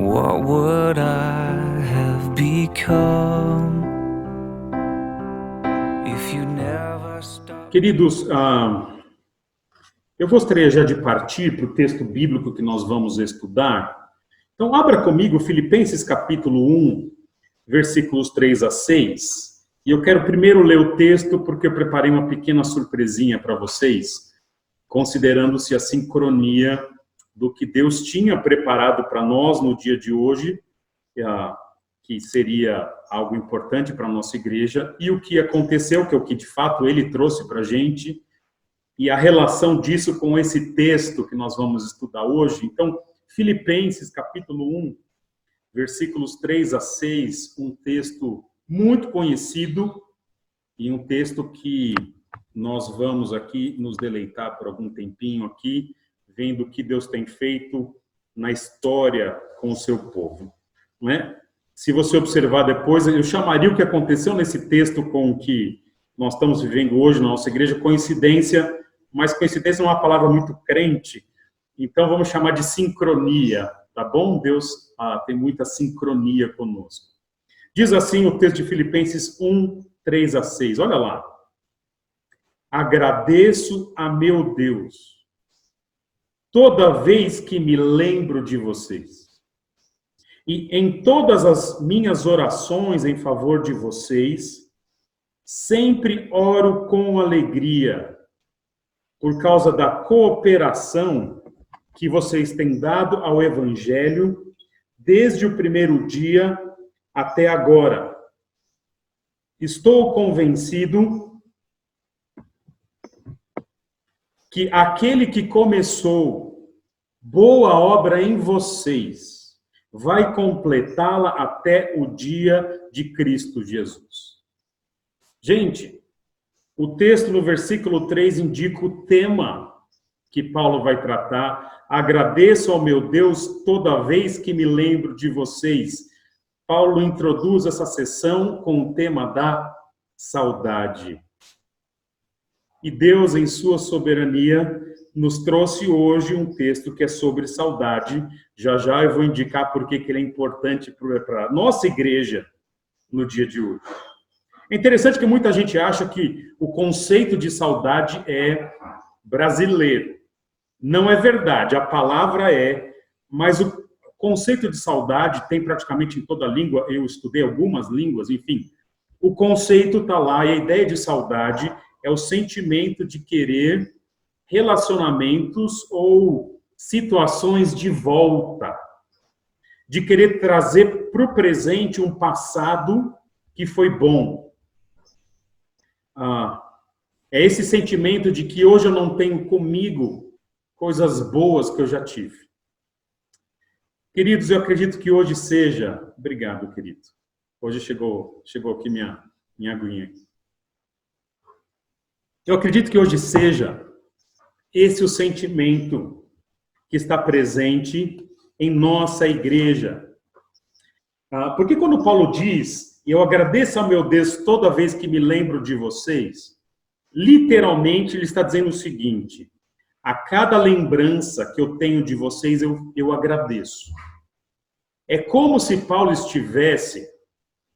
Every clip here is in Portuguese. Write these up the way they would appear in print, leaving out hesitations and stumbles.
What would I have become if you never stopped? Queridos, eu gostaria já de partir para o texto bíblico que nós vamos estudar. Então, abra comigo Filipenses capítulo 1, versículos 3 a 6. E eu quero primeiro ler o texto porque eu preparei uma pequena surpresinha para vocês, considerando-se a sincronia do que Deus tinha preparado para nós no dia de hoje, que seria algo importante para a nossa igreja, e o que aconteceu, que é o que de fato Ele trouxe para a gente, e a relação disso com esse texto que nós vamos estudar hoje. Então, Filipenses capítulo 1, versículos 3 a 6, um texto muito conhecido, e um texto que nós vamos aqui nos deleitar por algum tempinho aqui, vendo o que Deus tem feito na história com o seu povo, não é? Se você observar depois, eu chamaria o que aconteceu nesse texto com o que nós estamos vivendo hoje na nossa igreja coincidência, mas coincidência é uma palavra muito crente, então vamos chamar de sincronia, tá bom? Deus tem muita sincronia conosco. Diz assim o texto de Filipenses 1, 3 a 6, olha lá. Agradeço a meu Deus toda vez que me lembro de vocês. E em todas as minhas orações em favor de vocês, sempre oro com alegria, por causa da cooperação que vocês têm dado ao Evangelho, desde o primeiro dia até agora. Estou convencido que aquele que começou boa obra em vocês vai completá-la até o dia de Cristo Jesus. Gente, o texto no versículo 3 indica o tema que Paulo vai tratar. Agradeço ao meu Deus toda vez que me lembro de vocês. Paulo introduz essa sessão com o tema da saudade. E Deus, em sua soberania, nos trouxe hoje um texto que é sobre saudade. Já já eu vou indicar por que ele é importante para a nossa igreja no dia de hoje. É interessante que muita gente acha que o conceito de saudade é brasileiro. Não é verdade, a palavra é, mas o conceito de saudade tem praticamente em toda língua, eu estudei algumas línguas, enfim. O conceito está lá e a ideia de saudade é o sentimento de querer relacionamentos ou situações de volta, de querer trazer para o presente um passado que foi bom. É esse sentimento de que hoje eu não tenho comigo coisas boas que eu já tive. Queridos, eu acredito que hoje seja... Obrigado, querido. Hoje chegou aqui minha aguinha. Eu acredito que hoje seja esse o sentimento que está presente em nossa igreja. Porque quando Paulo diz, eu agradeço ao meu Deus toda vez que me lembro de vocês, literalmente ele está dizendo o seguinte: a cada lembrança que eu tenho de vocês, eu agradeço. É como se Paulo estivesse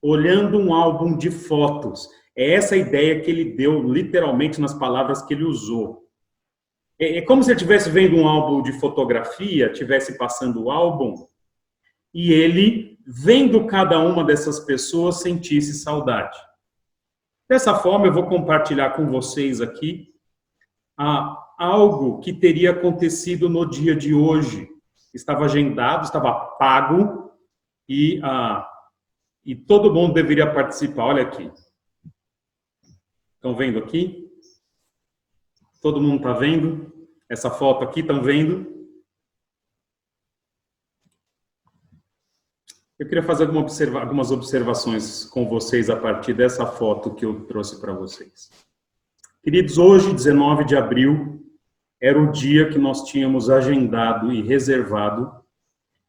olhando um álbum de fotos. É essa a ideia que ele deu, literalmente, nas palavras que ele usou. É como se ele estivesse vendo um álbum de fotografia, estivesse passando o álbum, e ele, vendo cada uma dessas pessoas, sentisse saudade. Dessa forma, eu vou compartilhar com vocês aqui algo que teria acontecido no dia de hoje. Estava agendado, estava pago, e todo mundo deveria participar. Olha aqui. Estão vendo aqui? Todo mundo está vendo? Essa foto aqui, estão vendo? Eu queria fazer algumas observações com vocês a partir dessa foto que eu trouxe para vocês. Queridos, hoje, 19 de abril, era o dia que nós tínhamos agendado e reservado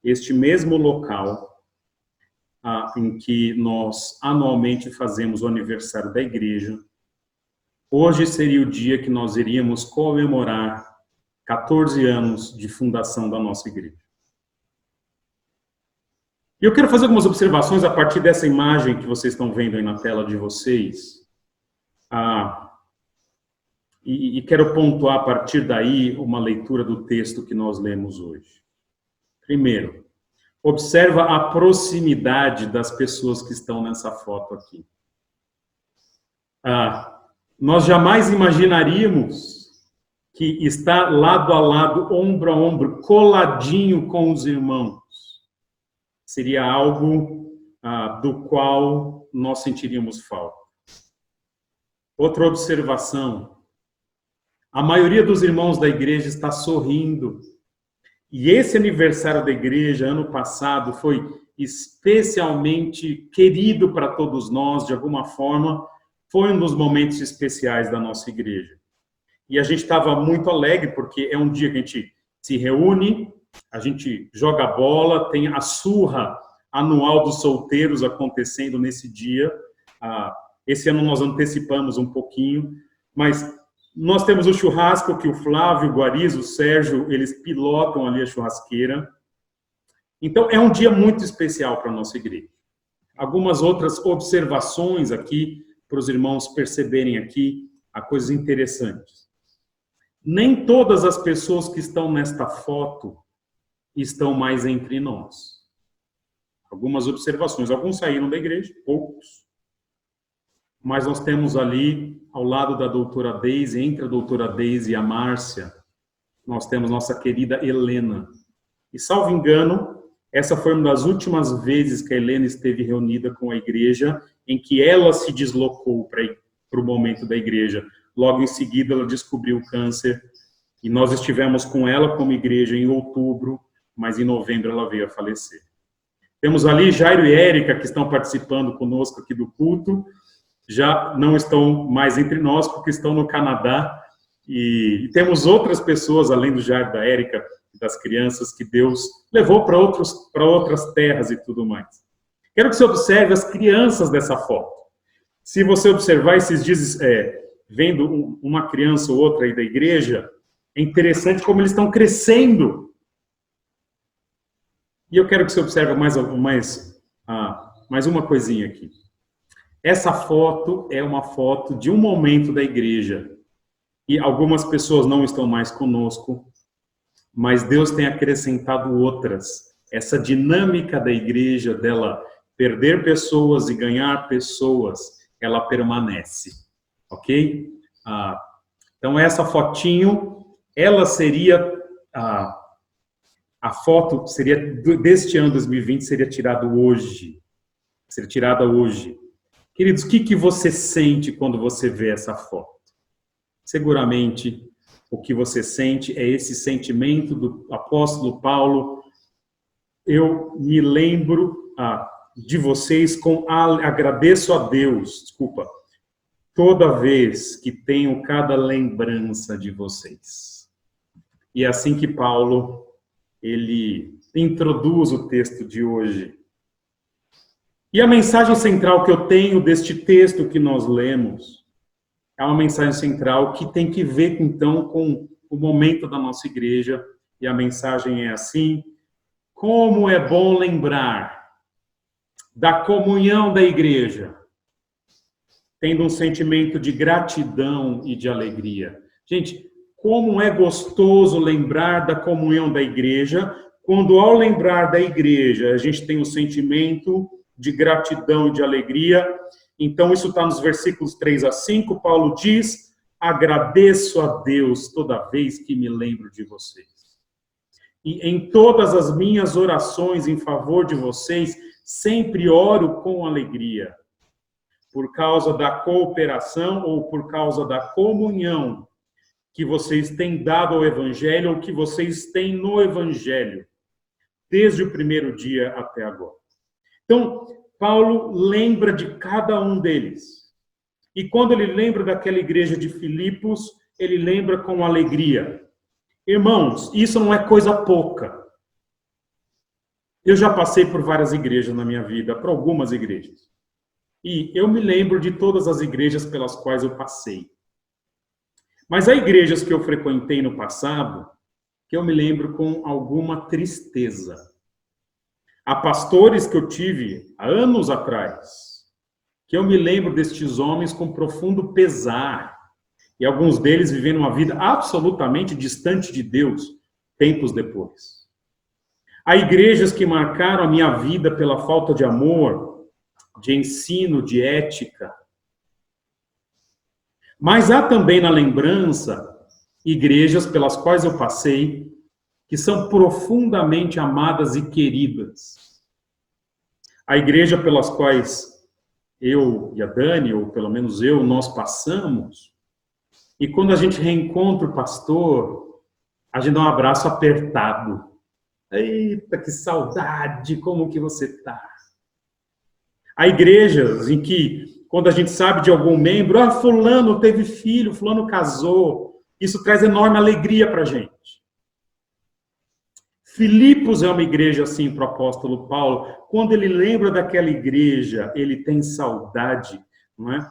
este mesmo local em que nós anualmente fazemos o aniversário da igreja. Hoje seria o dia que nós iríamos comemorar 14 anos de fundação da nossa igreja. E eu quero fazer algumas observações a partir dessa imagem que vocês estão vendo aí na tela de vocês. E quero pontuar a partir daí uma leitura do texto que nós lemos hoje. Primeiro, observa a proximidade das pessoas que estão nessa foto aqui. Nós jamais imaginaríamos que está lado a lado, ombro a ombro, coladinho com os irmãos. Seria algo do qual nós sentiríamos falta. Outra observação. A maioria dos irmãos da igreja está sorrindo. E esse aniversário da igreja, ano passado, foi especialmente querido para todos nós, de alguma forma, foi um dos momentos especiais da nossa igreja. E a gente estava muito alegre, porque é um dia que a gente se reúne, a gente joga bola, tem a surra anual dos solteiros acontecendo nesse dia. Esse ano nós antecipamos um pouquinho, mas nós temos o churrasco que o Flávio, o Guariz, o Sérgio, eles pilotam ali a churrasqueira. Então, é um dia muito especial para a nossa igreja. Algumas outras observações aqui, para os irmãos perceberem aqui, há coisas interessantes. Nem todas as pessoas que estão nesta foto estão mais entre nós. Algumas observações. Alguns saíram da igreja, poucos. Mas nós temos ali, ao lado da doutora Deise, entre a doutora Deise e a Márcia, nós temos nossa querida Helena. E, salvo engano, essa foi uma das últimas vezes que a Helena esteve reunida com a igreja, em que ela se deslocou para o momento da igreja. Logo em seguida, ela descobriu o câncer, e nós estivemos com ela como igreja em outubro, mas em novembro ela veio a falecer. Temos ali Jairo e Érica, que estão participando conosco aqui do culto, já não estão mais entre nós, porque estão no Canadá, e temos outras pessoas, além do Jairo, da Érica, das crianças, que Deus levou para outras terras e tudo mais. Quero que você observe as crianças dessa foto. Se você observar esses dias, vendo uma criança ou outra aí da igreja, é interessante como eles estão crescendo. E eu quero que você observe mais uma coisinha aqui. Essa foto é uma foto de um momento da igreja. E algumas pessoas não estão mais conosco, mas Deus tem acrescentado outras. Essa dinâmica da igreja, dela perder pessoas e ganhar pessoas, ela permanece. Ok? Então, essa fotinho, ela seria... A foto seria deste ano 2020, seria tirada hoje. Seria tirada hoje. Queridos, o que você sente quando você vê essa foto? Seguramente, o que você sente é esse sentimento do apóstolo Paulo. Eu me lembro de vocês, agradeço a Deus, toda vez que tenho cada lembrança de vocês. E é assim que Paulo, ele introduz o texto de hoje. E a mensagem central que eu tenho deste texto que nós lemos é uma mensagem central que tem que ver, então, com o momento da nossa igreja. E a mensagem é assim: como é bom lembrar da comunhão da igreja, tendo um sentimento de gratidão e de alegria. Gente, como é gostoso lembrar da comunhão da igreja, quando ao lembrar da igreja a gente tem um sentimento de gratidão e de alegria. Então, isso está nos versículos 3 a 5, Paulo diz: agradeço a Deus toda vez que me lembro de vocês. E em todas as minhas orações em favor de vocês, sempre oro com alegria, por causa da cooperação ou por causa da comunhão que vocês têm dado ao Evangelho, ou que vocês têm no Evangelho, desde o primeiro dia até agora. Então, Paulo lembra de cada um deles. E quando ele lembra daquela igreja de Filipos, ele lembra com alegria. Irmãos, isso não é coisa pouca. Eu já passei por várias igrejas na minha vida, por algumas igrejas. E eu me lembro de todas as igrejas pelas quais eu passei. Mas há igrejas que eu frequentei no passado que eu me lembro com alguma tristeza. Há pastores que eu tive há anos atrás, que eu me lembro destes homens com profundo pesar, e alguns deles vivendo uma vida absolutamente distante de Deus, tempos depois. Há igrejas que marcaram a minha vida pela falta de amor, de ensino, de ética. Mas há também na lembrança igrejas pelas quais eu passei, que são profundamente amadas e queridas. A igreja pelas quais eu e a Dani, ou pelo menos eu, nós passamos, e quando a gente reencontra o pastor, a gente dá um abraço apertado. Eita, que saudade, como que você está? Há igrejas em que, quando a gente sabe de algum membro, fulano teve filho, fulano casou, isso traz enorme alegria para a gente. Filipos é uma igreja assim para o apóstolo Paulo. Quando ele lembra daquela igreja, ele tem saudade, não é?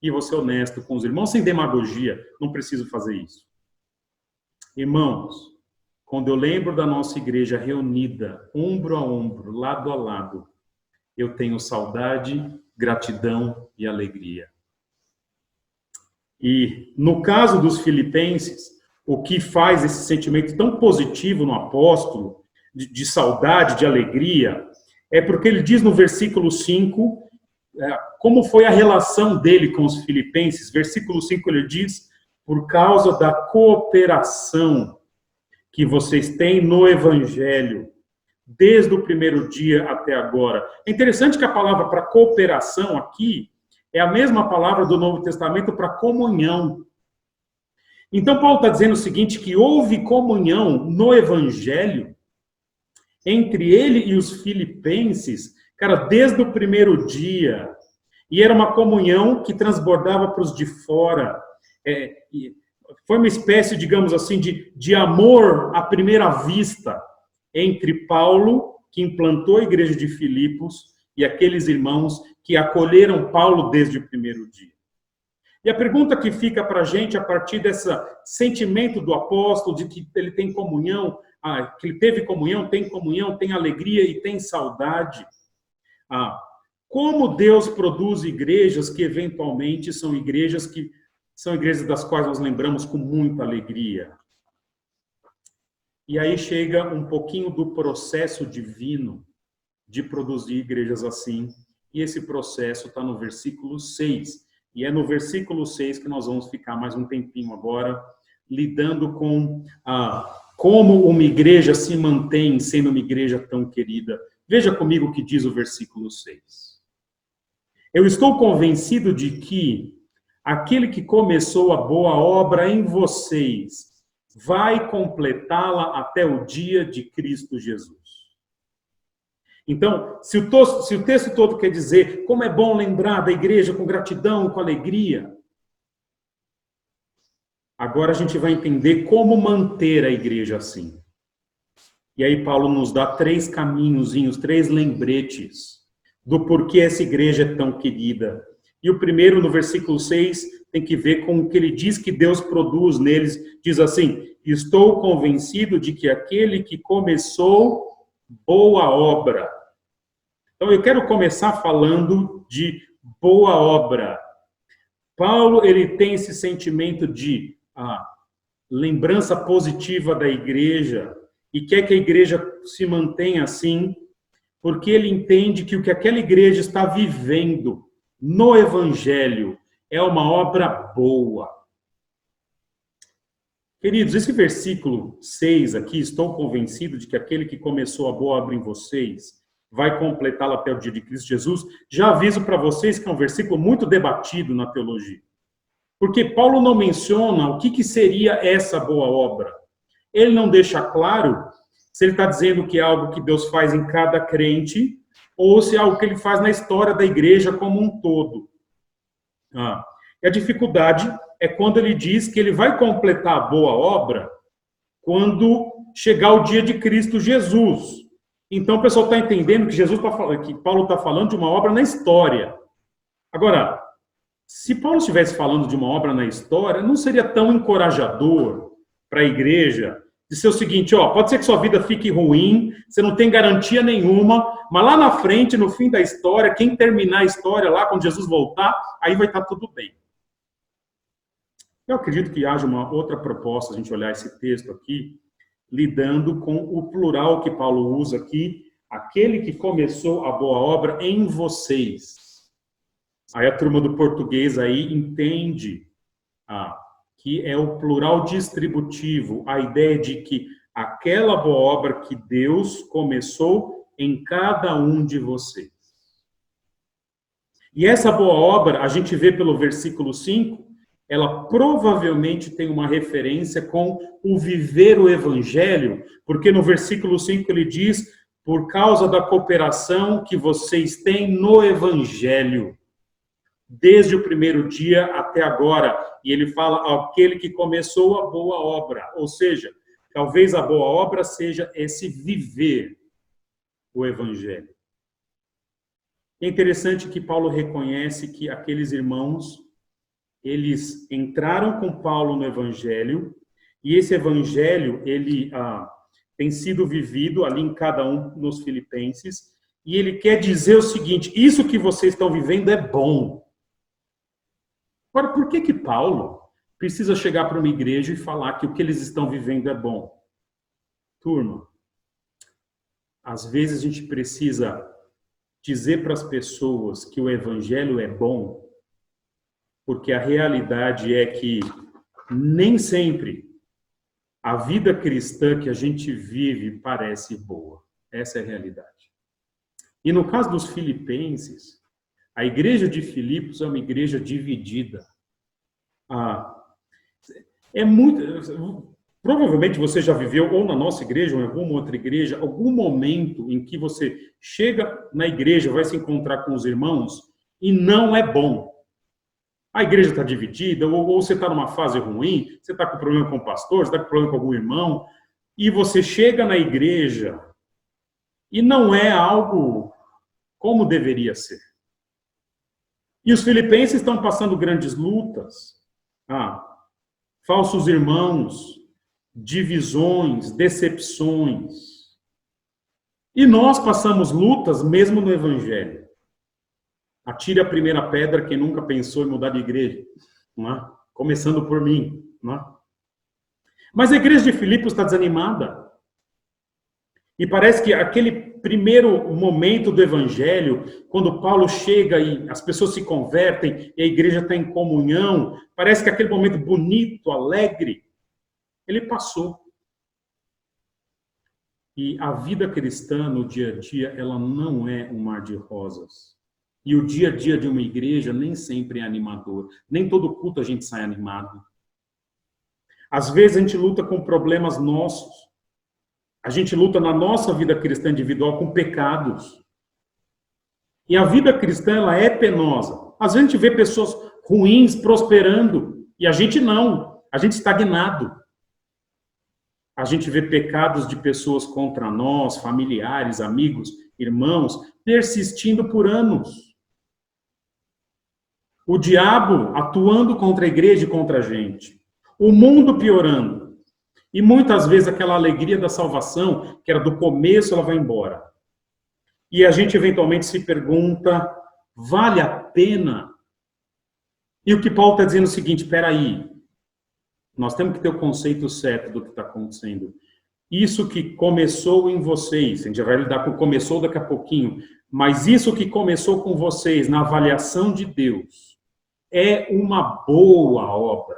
E vou ser honesto com os irmãos, sem demagogia, não preciso fazer isso. Irmãos, quando eu lembro da nossa igreja reunida, ombro a ombro, lado a lado, eu tenho saudade, gratidão e alegria. E no caso dos filipenses, o que faz esse sentimento tão positivo no apóstolo, de saudade, de alegria, é porque ele diz no versículo 5, como foi a relação dele com os filipenses. Versículo 5 ele diz, por causa da cooperação que vocês têm no evangelho, desde o primeiro dia até agora. É interessante que a palavra para cooperação aqui é a mesma palavra do Novo Testamento para comunhão. Então, Paulo está dizendo o seguinte, que houve comunhão no Evangelho entre ele e os filipenses, cara, desde o primeiro dia. E era uma comunhão que transbordava para os de fora. Foi uma espécie, digamos assim, de amor à primeira vista entre Paulo, que implantou a igreja de Filipos, e aqueles irmãos que acolheram Paulo desde o primeiro dia. E a pergunta que fica para a gente, a partir desse sentimento do apóstolo, de que ele tem comunhão, que ele teve comunhão, tem alegria e tem saudade. Como Deus produz igrejas que eventualmente são igrejas das quais nós lembramos com muita alegria. E aí chega um pouquinho do processo divino de produzir igrejas assim. E esse processo está no versículo 6. E é no versículo 6 que nós vamos ficar mais um tempinho agora, lidando com como uma igreja se mantém sendo uma igreja tão querida. Veja comigo o que diz o versículo 6. Eu estou convencido de que aquele que começou a boa obra em vocês vai completá-la até o dia de Cristo Jesus. Então, se o texto todo quer dizer como é bom lembrar da igreja com gratidão, com alegria, agora a gente vai entender como manter a igreja assim. E aí Paulo nos dá 3 caminhozinhos, 3 lembretes do porquê essa igreja é tão querida. E o primeiro, no versículo 6, tem que ver com o que ele diz que Deus produz neles. Diz assim, estou convencido de que aquele que começou boa obra. Então, eu quero começar falando de boa obra. Paulo, ele tem esse sentimento de lembrança positiva da igreja e quer que a igreja se mantenha assim, porque ele entende que o que aquela igreja está vivendo no Evangelho é uma obra boa. Queridos, esse versículo 6 aqui, estou convencido de que aquele que começou a boa obra em vocês vai completá-la até o dia de Cristo Jesus. Já aviso para vocês que é um versículo muito debatido na teologia. Porque Paulo não menciona o que seria essa boa obra. Ele não deixa claro se ele está dizendo que é algo que Deus faz em cada crente ou se é algo que ele faz na história da igreja como um todo. E a dificuldade é quando ele diz que ele vai completar a boa obra quando chegar o dia de Cristo Jesus. Então o pessoal está entendendo que Paulo está falando de uma obra na história. Agora, se Paulo estivesse falando de uma obra na história, não seria tão encorajador para a igreja de ser o seguinte, ó, pode ser que sua vida fique ruim, você não tem garantia nenhuma, mas lá na frente, no fim da história, quem terminar a história lá, quando Jesus voltar, aí vai estar tudo bem. Eu acredito que haja uma outra proposta, a gente olhar esse texto aqui, lidando com o plural que Paulo usa aqui, aquele que começou a boa obra em vocês. Aí a turma do português aí entende que é o plural distributivo, a ideia de que aquela boa obra que Deus começou em cada um de vocês. E essa boa obra, a gente vê pelo versículo 5, ela provavelmente tem uma referência com o viver o evangelho, porque no versículo 5 ele diz, por causa da cooperação que vocês têm no evangelho, desde o primeiro dia até agora. E ele fala, aquele que começou a boa obra. Ou seja, talvez a boa obra seja esse viver o evangelho. É interessante que Paulo reconhece que aqueles irmãos, eles entraram com Paulo no evangelho, e esse evangelho, ele tem sido vivido ali em cada um nos filipenses, e ele quer dizer o seguinte, isso que vocês estão vivendo é bom. Agora, por que Paulo precisa chegar para uma igreja e falar que o que eles estão vivendo é bom? Turma, às vezes a gente precisa dizer para as pessoas que o evangelho é bom, porque a realidade é que nem sempre a vida cristã que a gente vive parece boa. Essa é a realidade. E no caso dos filipenses, a igreja de Filipos é uma igreja dividida. Provavelmente você já viveu, ou na nossa igreja, ou em alguma outra igreja, algum momento em que você chega na igreja, vai se encontrar com os irmãos, e não é bom. A igreja está dividida, ou você está numa fase ruim, você está com problema com o pastor, você está com problema com algum irmão, e você chega na igreja, e não é algo como deveria ser. E os filipenses estão passando grandes lutas, falsos irmãos, divisões, decepções. E nós passamos lutas mesmo no evangelho. Atire a primeira pedra quem nunca pensou em mudar de igreja, não é? Começando por mim. Não é? Mas a igreja de Filipos está desanimada. E parece que aquele primeiro momento do evangelho, quando Paulo chega e as pessoas se convertem e a igreja está em comunhão, parece que aquele momento bonito, alegre, ele passou. E a vida cristã no dia a dia, ela não é um mar de rosas. E o dia a dia de uma igreja nem sempre é animador. Nem todo culto a gente sai animado. Às vezes a gente luta com problemas nossos. A gente luta na nossa vida cristã individual com pecados. E a vida cristã, ela é penosa. Às vezes a gente vê pessoas ruins prosperando. E a gente não. A gente estagnado. A gente vê pecados de pessoas contra nós, familiares, amigos, irmãos, persistindo por anos. O diabo atuando contra a igreja e contra a gente. O mundo piorando. E muitas vezes aquela alegria da salvação, que era do começo, ela vai embora. E a gente eventualmente se pergunta, vale a pena? E o que Paulo está dizendo é o seguinte, espera aí, nós temos que ter o conceito certo do que está acontecendo. Isso que começou em vocês, a gente já vai lidar com começou daqui a pouquinho, mas isso que começou com vocês na avaliação de Deus é uma boa obra.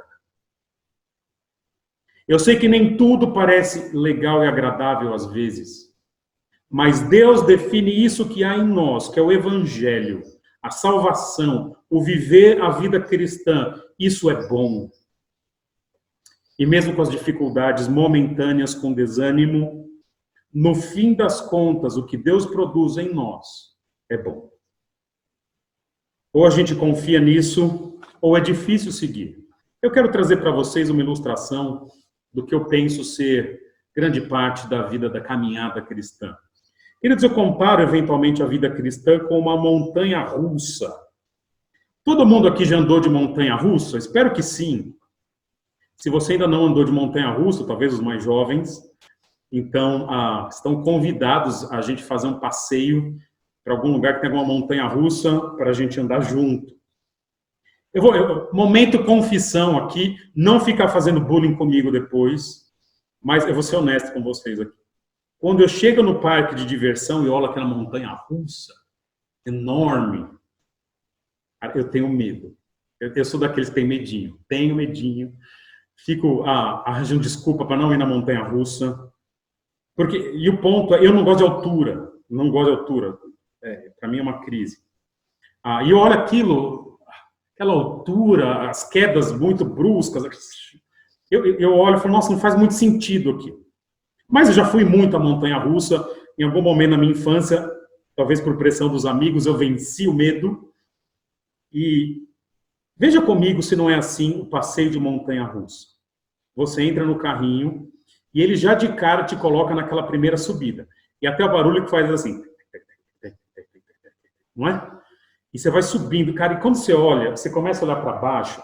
Eu sei que nem tudo parece legal e agradável às vezes, mas Deus define isso que há em nós, que é o evangelho, a salvação, o viver a vida cristã. Isso é bom. E mesmo com as dificuldades momentâneas, com desânimo, no fim das contas, o que Deus produz em nós é bom. Ou a gente confia nisso, ou é difícil seguir. Eu quero trazer para vocês uma ilustração do que eu penso ser grande parte da vida da caminhada cristã. Queridos, eu comparo eventualmente a vida cristã com uma montanha russa. Todo mundo aqui já andou de montanha russa? Espero que sim. Se você ainda não andou de montanha-russa, talvez os mais jovens, então estão convidados a gente fazer um passeio para algum lugar que tenha alguma montanha-russa para a gente andar junto. Momento confissão aqui, não ficar fazendo bullying comigo depois, mas eu vou ser honesto com vocês aqui. Quando eu chego no parque de diversão e olho aquela montanha-russa enorme, eu tenho medo. Eu sou daqueles que tem medinho. Tenho medinho. Fico arranjando desculpa para não ir na montanha-russa. E o ponto é, eu não gosto de altura. Não gosto de altura. Para mim é uma crise. E eu olho aquela altura, as quedas muito bruscas. Eu olho e falo, nossa, não faz muito sentido aqui. Mas eu já fui muito à montanha-russa. Em algum momento na minha infância, talvez por pressão dos amigos, eu venci o medo. E veja comigo se não é assim o passeio de montanha-russa. Você entra no carrinho e ele já de cara te coloca naquela primeira subida. E até o barulho que faz assim. Não é? E você vai subindo, cara. E quando você olha, você começa a olhar para baixo,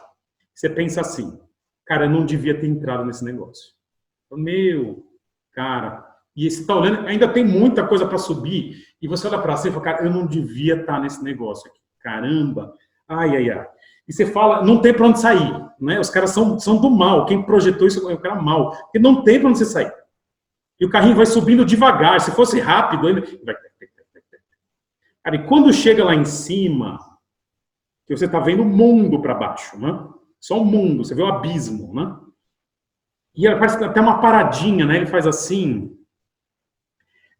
você pensa assim, cara, eu não devia ter entrado nesse negócio. Cara, e você está olhando, ainda tem muita coisa para subir, e você olha para cima e fala, cara, eu não devia estar nesse negócio aqui. Caramba, ai. E você fala, não tem para onde sair, né? Os caras são do mal, quem projetou isso é o cara mal, porque não tem para onde você sair. E o carrinho vai subindo devagar, se fosse rápido, ainda... Cara, e quando chega lá em cima, que você está vendo o mundo para baixo, né? Só o mundo, você vê o abismo, né? E parece até uma paradinha, né? Ele faz assim.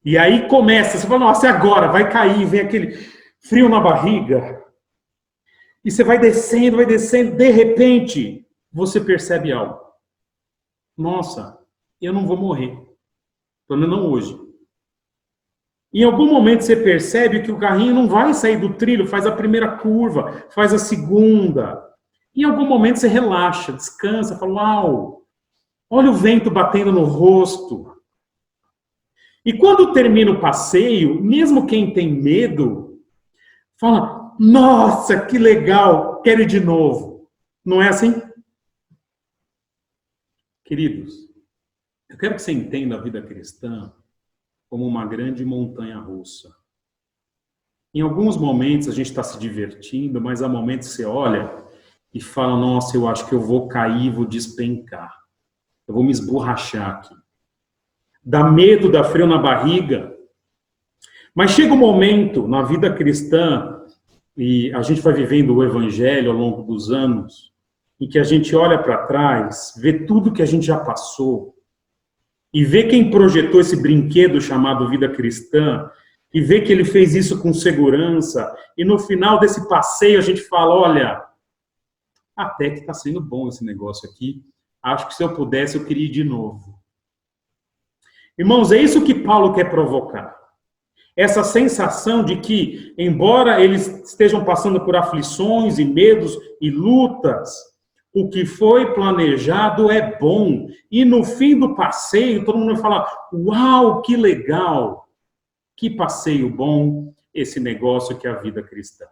E aí começa, você fala, nossa, é agora, vai cair, vem aquele frio na barriga. E você vai descendo, de repente, você percebe algo. Nossa, eu não vou morrer. Pelo menos não hoje. Em algum momento você percebe que o carrinho não vai sair do trilho, faz a primeira curva, faz a segunda. Em algum momento você relaxa, descansa, fala, uau, olha o vento batendo no rosto. E quando termina o passeio, mesmo quem tem medo, fala, nossa, que legal, quero ir de novo. Não é assim? Queridos, eu quero que você entenda a vida cristã como uma grande montanha-russa. Em alguns momentos a gente está se divertindo, mas há momentos que você olha e fala, nossa, eu acho que eu vou cair, vou despencar. Eu vou me esborrachar aqui. Dá medo, dá frio na barriga. Mas chega um momento na vida cristã, e a gente vai vivendo o evangelho ao longo dos anos, em que a gente olha para trás, vê tudo que a gente já passou, e vê quem projetou esse brinquedo chamado vida cristã, e vê que ele fez isso com segurança, e no final desse passeio a gente fala, olha, até que está sendo bom esse negócio aqui, acho que se eu pudesse eu queria ir de novo. Irmãos, é isso que Paulo quer provocar. Essa sensação de que, embora eles estejam passando por aflições e medos e lutas, o que foi planejado é bom. E no fim do passeio, todo mundo vai falar, uau, que legal, que passeio bom, esse negócio que é a vida cristã.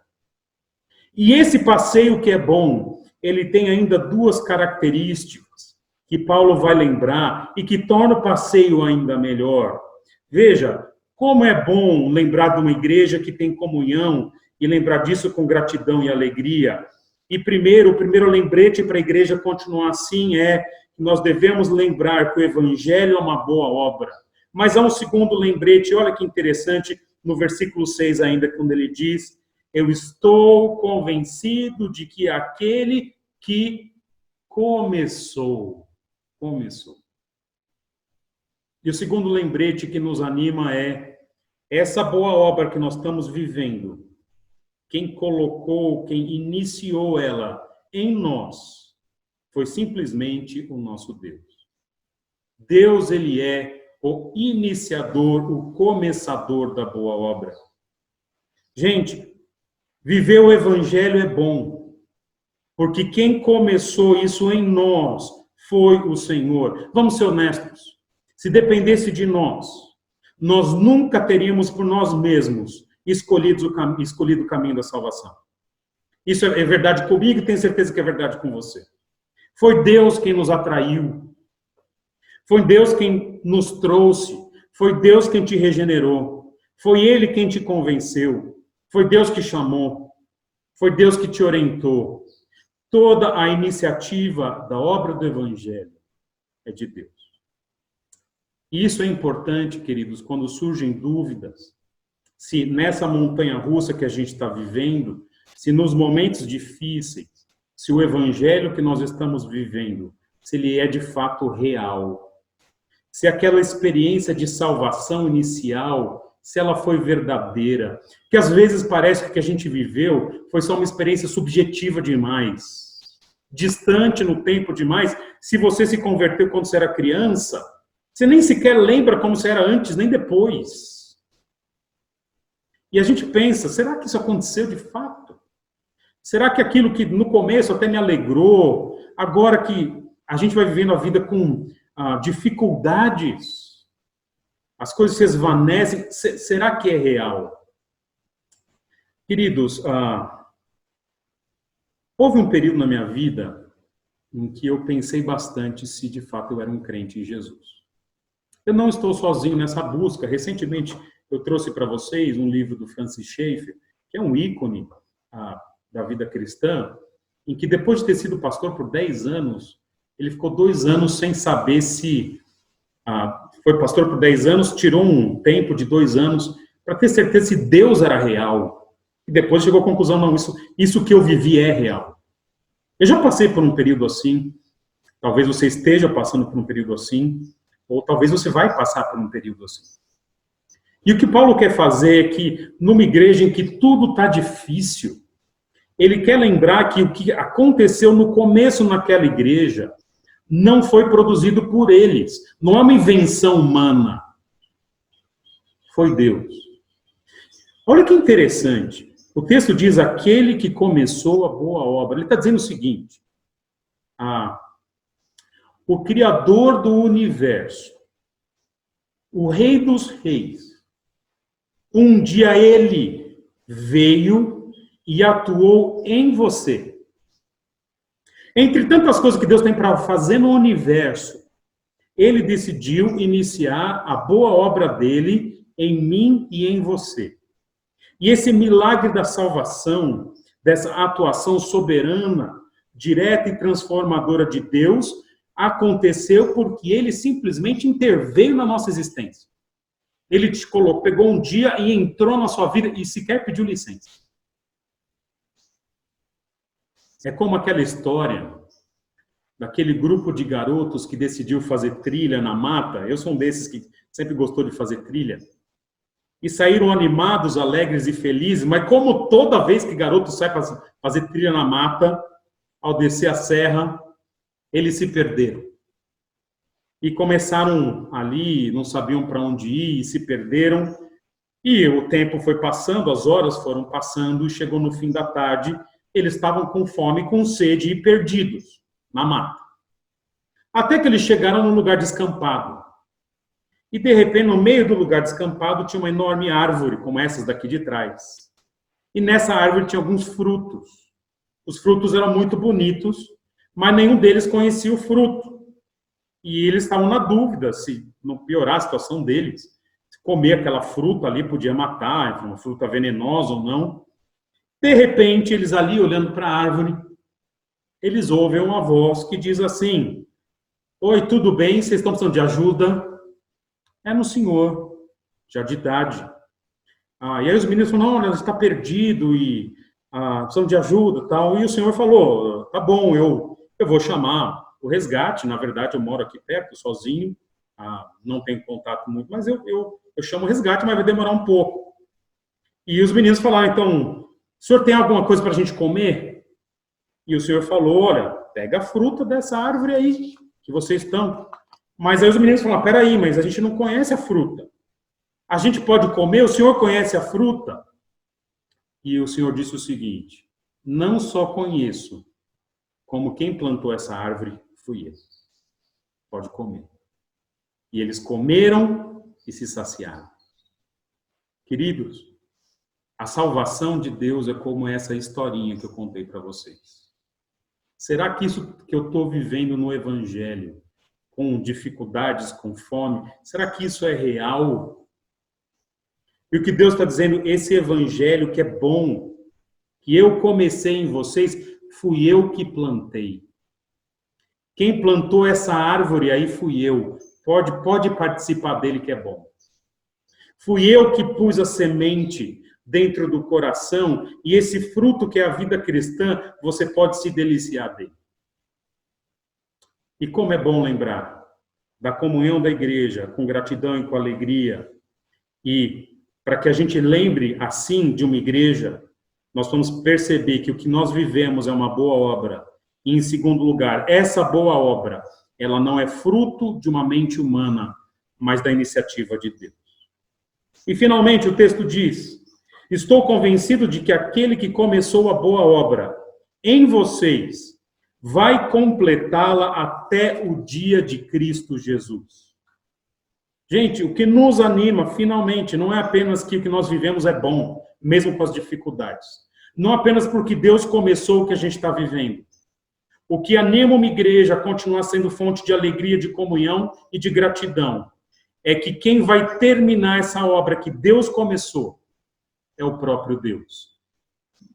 E esse passeio que é bom, ele tem ainda duas características que Paulo vai lembrar e que torna o passeio ainda melhor. Veja, como é bom lembrar de uma igreja que tem comunhão e lembrar disso com gratidão e alegria. E o primeiro lembrete para a igreja continuar assim é que nós devemos lembrar que o evangelho é uma boa obra. Mas há um segundo lembrete, olha que interessante, no versículo 6 ainda, quando ele diz, eu estou convencido de que aquele que começou. E o segundo lembrete que nos anima é essa boa obra que nós estamos vivendo. Quem colocou, quem iniciou ela em nós, foi simplesmente o nosso Deus. Deus, ele é o iniciador, o começador da boa obra. Gente, viver o evangelho é bom, porque quem começou isso em nós foi o Senhor. Vamos ser honestos. Se dependesse de nós, nós nunca teríamos por nós mesmos escolhido o caminho da salvação. Isso é verdade comigo e tenho certeza que é verdade com você. Foi Deus quem nos atraiu. Foi Deus quem nos trouxe. Foi Deus quem te regenerou. Foi Ele quem te convenceu. Foi Deus que chamou. Foi Deus que te orientou. Toda a iniciativa da obra do Evangelho é de Deus. E isso é importante, queridos, quando surgem dúvidas, se nessa montanha-russa que a gente está vivendo, se nos momentos difíceis, se o Evangelho que nós estamos vivendo, se ele é de fato real, se aquela experiência de salvação inicial, se ela foi verdadeira, que às vezes parece que o que a gente viveu foi só uma experiência subjetiva demais, distante no tempo demais. Se você se converteu quando você era criança, você nem sequer lembra como você era antes, nem depois. E a gente pensa, será que isso aconteceu de fato? Será que aquilo que no começo até me alegrou, agora que a gente vai vivendo a vida com dificuldades, as coisas se esvanecem, será que é real? Queridos, houve um período na minha vida em que eu pensei bastante se de fato eu era um crente em Jesus. Eu não estou sozinho nessa busca. Recentemente eu trouxe para vocês um livro do Francis Schaeffer, que é um ícone da vida cristã, em que depois de ter sido pastor por 10 anos, ele ficou 2 anos sem saber se... foi pastor por 10 anos, tirou um tempo de 2 anos para ter certeza se Deus era real. E depois chegou à conclusão, não, isso que eu vivi é real. Eu já passei por um período assim, talvez você esteja passando por um período assim, ou talvez você vai passar por um período assim. E o que Paulo quer fazer é que, numa igreja em que tudo está difícil, ele quer lembrar que o que aconteceu no começo naquela igreja não foi produzido por eles. Não é uma invenção humana. Foi Deus. Olha que interessante. O texto diz, aquele que começou a boa obra. Ele está dizendo o seguinte, o Criador do universo, o Rei dos Reis, um dia ele veio e atuou em você. Entre tantas coisas que Deus tem para fazer no universo, ele decidiu iniciar a boa obra dele em mim e em você. E esse milagre da salvação, dessa atuação soberana, direta e transformadora de Deus, aconteceu porque ele simplesmente interveio na nossa existência. Ele te colocou, pegou um dia e entrou na sua vida e sequer pediu licença. É como aquela história daquele grupo de garotos que decidiu fazer trilha na mata. Eu sou um desses que sempre gostou de fazer trilha. E saíram animados, alegres e felizes, mas como toda vez que garoto sai para fazer trilha na mata, ao descer a serra, eles se perderam. E começaram ali, não sabiam para onde ir, e se perderam. E o tempo foi passando, as horas foram passando, e chegou no fim da tarde, eles estavam com fome, com sede e perdidos na mata. Até que eles chegaram num lugar descampado. E, de repente, no meio do lugar descampado, tinha uma enorme árvore, como essas daqui de trás. E nessa árvore tinha alguns frutos. Os frutos eram muito bonitos, mas nenhum deles conhecia o fruto. E eles estavam na dúvida se não piorar a situação deles. Se comer aquela fruta ali podia matar, uma fruta venenosa ou não. De repente, eles ali olhando para a árvore, eles ouvem uma voz que diz assim, oi, tudo bem? Vocês estão precisando de ajuda? É no senhor, já de idade. E aí os meninos falaram, não, ele está perdido e precisam de ajuda e tal. E o senhor falou, tá bom, eu vou chamar o resgate. Na verdade, eu moro aqui perto, sozinho, não tenho contato muito, mas eu chamo o resgate, mas vai demorar um pouco. E os meninos falaram, então, o senhor tem alguma coisa para a gente comer? E o senhor falou, olha, pega a fruta dessa árvore aí que vocês estão. Mas aí os meninos falaram, peraí, mas a gente não conhece a fruta. A gente pode comer? O senhor conhece a fruta? E o senhor disse o seguinte, não só conheço, como quem plantou essa árvore fui eu. Pode comer. E eles comeram e se saciaram. Queridos, a salvação de Deus é como essa historinha que eu contei para vocês. Será que isso que eu estou vivendo no Evangelho, com dificuldades, com fome, será que isso é real? E o que Deus está dizendo, esse Evangelho que é bom, que eu comecei em vocês, fui eu que plantei. Quem plantou essa árvore aí fui eu. Pode participar dele que é bom. Fui eu que pus a semente dentro do coração e esse fruto que é a vida cristã, você pode se deliciar dele. E como é bom lembrar da comunhão da igreja, com gratidão e com alegria. E para que a gente lembre assim de uma igreja, nós vamos perceber que o que nós vivemos é uma boa obra. E, em segundo lugar, essa boa obra, ela não é fruto de uma mente humana, mas da iniciativa de Deus. E, finalmente, o texto diz: estou convencido de que aquele que começou a boa obra em vocês vai completá-la até o dia de Cristo Jesus. Gente, o que nos anima, finalmente, não é apenas que o que nós vivemos é bom, mesmo com as dificuldades. Não apenas porque Deus começou o que a gente está vivendo. O que anima uma igreja a continuar sendo fonte de alegria, de comunhão e de gratidão é que quem vai terminar essa obra que Deus começou é o próprio Deus.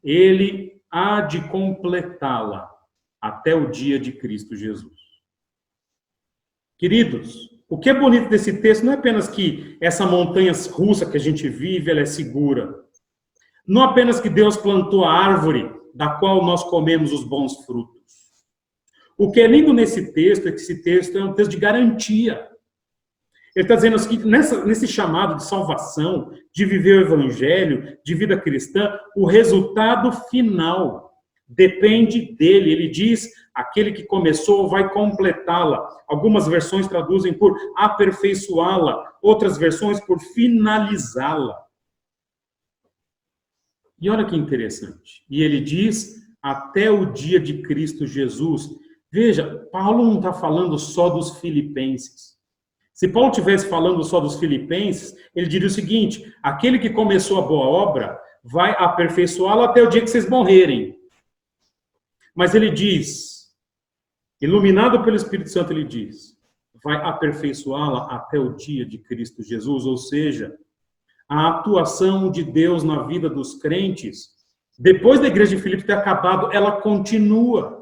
Ele há de completá-la até o dia de Cristo Jesus. Queridos, o que é bonito desse texto não é apenas que essa montanha russa que a gente vive, ela é segura. Não apenas que Deus plantou a árvore da qual nós comemos os bons frutos. O que é lindo nesse texto é que esse texto é um texto de garantia. Ele está dizendo que nesse chamado de salvação, de viver o evangelho, de vida cristã, o resultado final depende dele. Ele diz, aquele que começou vai completá-la. Algumas versões traduzem por aperfeiçoá-la, outras versões por finalizá-la. E olha que interessante. E ele diz, até o dia de Cristo Jesus. Veja, Paulo não está falando só dos filipenses. Se Paulo estivesse falando só dos filipenses, ele diria o seguinte: aquele que começou a boa obra vai aperfeiçoá-la até o dia que vocês morrerem. Mas ele diz, iluminado pelo Espírito Santo, ele diz, vai aperfeiçoá-la até o dia de Cristo Jesus, ou seja, a atuação de Deus na vida dos crentes, depois da igreja de Filipe ter acabado, ela continua.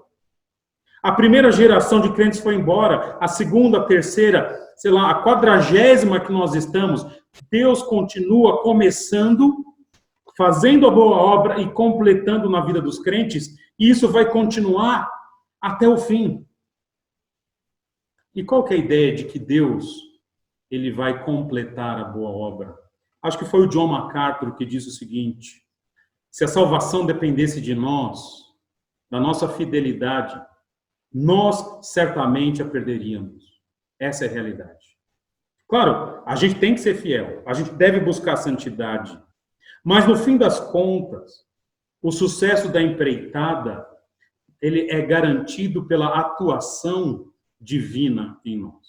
A primeira geração de crentes foi embora, a segunda, a terceira, sei lá, a 40ª que nós estamos, Deus continua começando, fazendo a boa obra e completando na vida dos crentes, e isso vai continuar até o fim. E qual que é a ideia de que Deus, ele vai completar a boa obra? Acho que foi o John MacArthur que disse o seguinte: se a salvação dependesse de nós, da nossa fidelidade, nós certamente a perderíamos. Essa é a realidade. Claro, a gente tem que ser fiel, a gente deve buscar a santidade, mas no fim das contas, o sucesso da empreitada, ele é garantido pela atuação divina em nós.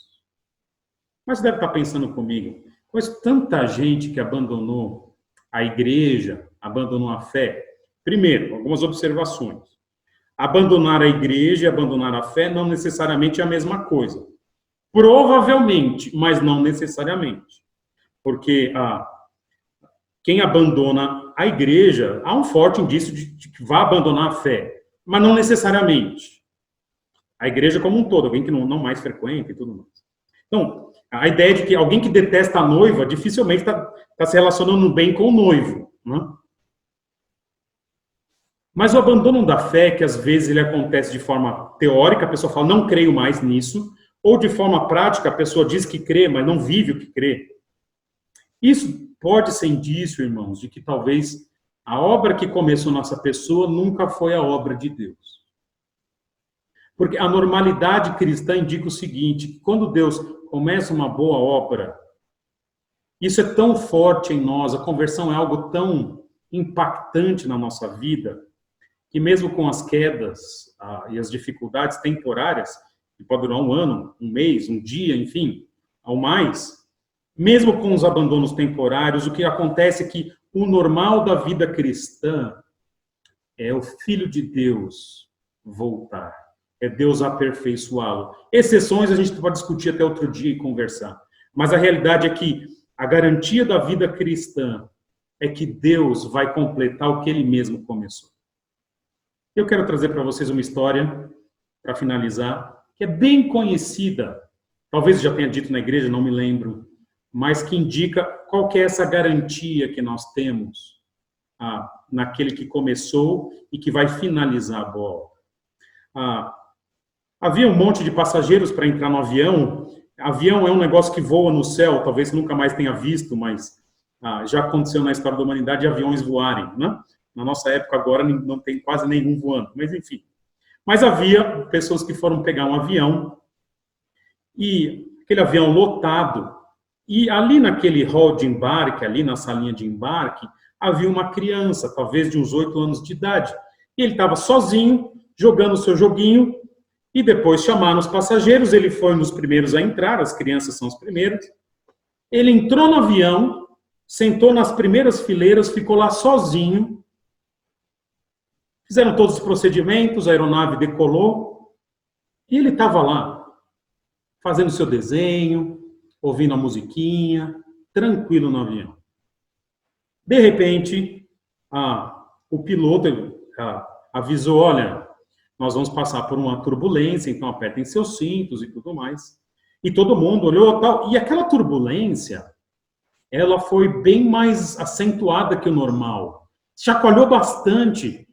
Mas você deve estar pensando comigo, conheço tanta gente que abandonou a igreja, abandonou a fé. Primeiro, algumas observações. Abandonar a igreja e abandonar a fé não necessariamente é a mesma coisa. Provavelmente, mas não necessariamente. Porque quem abandona a igreja, há um forte indício de que vai abandonar a fé, mas não necessariamente. A igreja como um todo, alguém que não mais frequenta e tudo mais. Então, a ideia de que alguém que detesta a noiva dificilmente está se relacionando bem com o noivo. Né? Mas o abandono da fé, que às vezes ele acontece de forma teórica, a pessoa fala, não creio mais nisso, ou de forma prática, a pessoa diz que crê, mas não vive o que crê. Isso pode ser indício, irmãos, de que talvez a obra que começou nossa pessoa nunca foi a obra de Deus. Porque a normalidade cristã indica o seguinte, que quando Deus começa uma boa obra, isso é tão forte em nós, a conversão é algo tão impactante na nossa vida, que mesmo com as quedas e as dificuldades temporárias, que pode durar um ano, um mês, um dia, enfim, ao mais, mesmo com os abandonos temporários, o que acontece é que o normal da vida cristã é o Filho de Deus voltar. é Deus aperfeiçoá-lo. Exceções a gente pode discutir até outro dia e conversar. Mas a realidade é que a garantia da vida cristã é que Deus vai completar o que Ele mesmo começou. Eu quero trazer para vocês uma história, para finalizar, que é bem conhecida. Talvez já tenha dito na igreja, não me lembro, mas que indica qual que é essa garantia que nós temos naquele que começou e que vai finalizar a boa obra. Havia um monte de passageiros para entrar no avião. Avião é um negócio que voa no céu, talvez nunca mais tenha visto, mas já aconteceu na história da humanidade de aviões voarem, né? Na nossa época agora não tem quase nenhum voando, mas enfim. Mas havia pessoas que foram pegar um avião, e aquele avião lotado, e ali naquele hall de embarque, ali na salinha de embarque, havia uma criança, talvez de uns 8 anos de idade. E ele estava sozinho, jogando o seu joguinho, e depois chamaram os passageiros, ele foi um dos primeiros a entrar, as crianças são os primeiros. Ele entrou no avião, sentou nas primeiras fileiras, ficou lá sozinho. Fizeram todos os procedimentos, a aeronave decolou, e ele estava lá, fazendo seu desenho, ouvindo a musiquinha, tranquilo no avião. De repente, o piloto avisou, olha, nós vamos passar por uma turbulência, então apertem seus cintos e tudo mais. E todo mundo olhou tal, e aquela turbulência, ela foi bem mais acentuada que o normal. Chacoalhou bastante.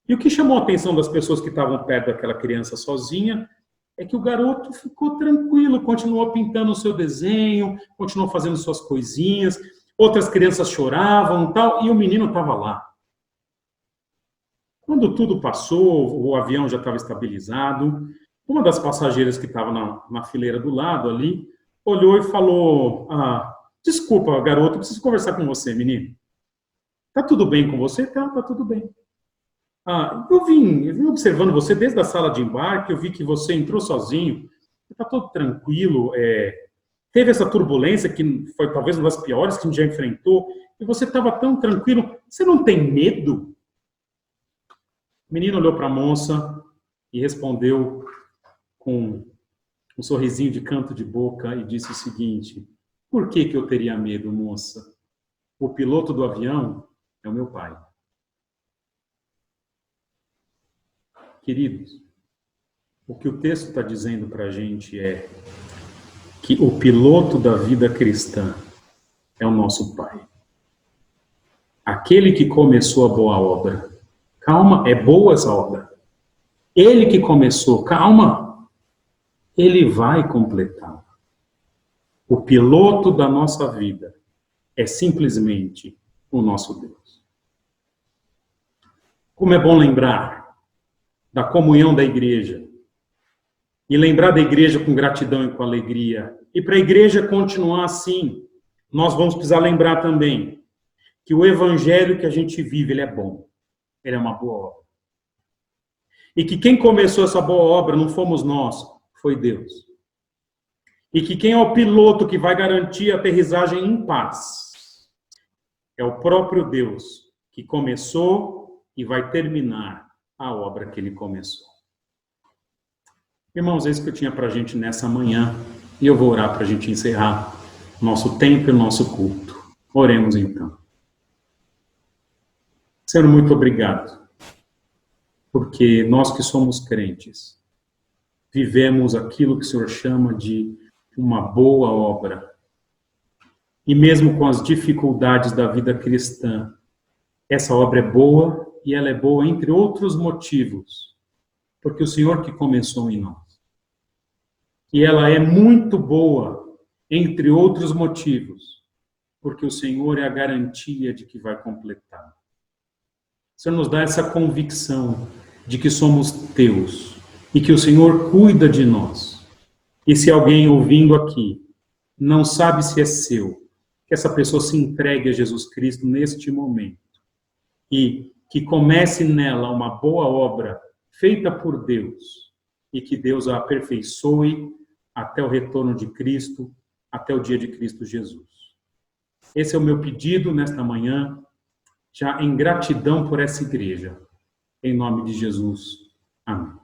E o que chamou a atenção das pessoas que estavam perto daquela criança sozinha é que o garoto ficou tranquilo, continuou pintando o seu desenho, continuou fazendo suas coisinhas, outras crianças choravam e tal, e o menino estava lá. Quando tudo passou, o avião já estava estabilizado, uma das passageiras que estava na fileira do lado ali, olhou e falou, desculpa, garoto, eu preciso conversar com você, menino. Tá tudo bem com você? Tá tudo bem. Eu vim observando você desde a sala de embarque, eu vi que você entrou sozinho, está todo tranquilo, teve essa turbulência que foi talvez uma das piores que a gente já enfrentou, e você estava tão tranquilo, você não tem medo? O menino olhou para a moça e respondeu com um sorrisinho de canto de boca e disse o seguinte, por que eu teria medo, moça? O piloto do avião é o meu pai. Queridos, o que o texto está dizendo para a gente é que o piloto da vida cristã é o nosso Pai. Aquele que começou a boa obra. Calma, é boa essa obra. Ele que começou, calma, ele vai completá-la. O piloto da nossa vida é simplesmente o nosso Deus. Como é bom lembrar da comunhão da igreja, e lembrar da igreja com gratidão e com alegria. E para a igreja continuar assim, nós vamos precisar lembrar também que o evangelho que a gente vive, ele é bom. Ele é uma boa obra. E que quem começou essa boa obra não fomos nós, foi Deus. E que quem é o piloto que vai garantir a aterrissagem em paz é o próprio Deus que começou e vai terminar a obra que ele começou. Irmãos, é isso que eu tinha para a gente nessa manhã. E eu vou orar para a gente encerrar nosso tempo e nosso culto. Oremos então. Senhor, muito obrigado. Porque nós que somos crentes, vivemos aquilo que o Senhor chama de uma boa obra. E mesmo com as dificuldades da vida cristã, essa obra é boa e ela é boa entre outros motivos, porque o Senhor que começou em nós. E ela é muito boa, entre outros motivos, porque o Senhor é a garantia de que vai completar. O Senhor nos dá essa convicção de que somos teus e que o Senhor cuida de nós. E se alguém ouvindo aqui não sabe se é seu, que essa pessoa se entregue a Jesus Cristo neste momento e que comece nela uma boa obra feita por Deus e que Deus a aperfeiçoe até o retorno de Cristo, até o dia de Cristo Jesus. Esse é o meu pedido nesta manhã, já em gratidão por essa igreja. Em nome de Jesus. Amém.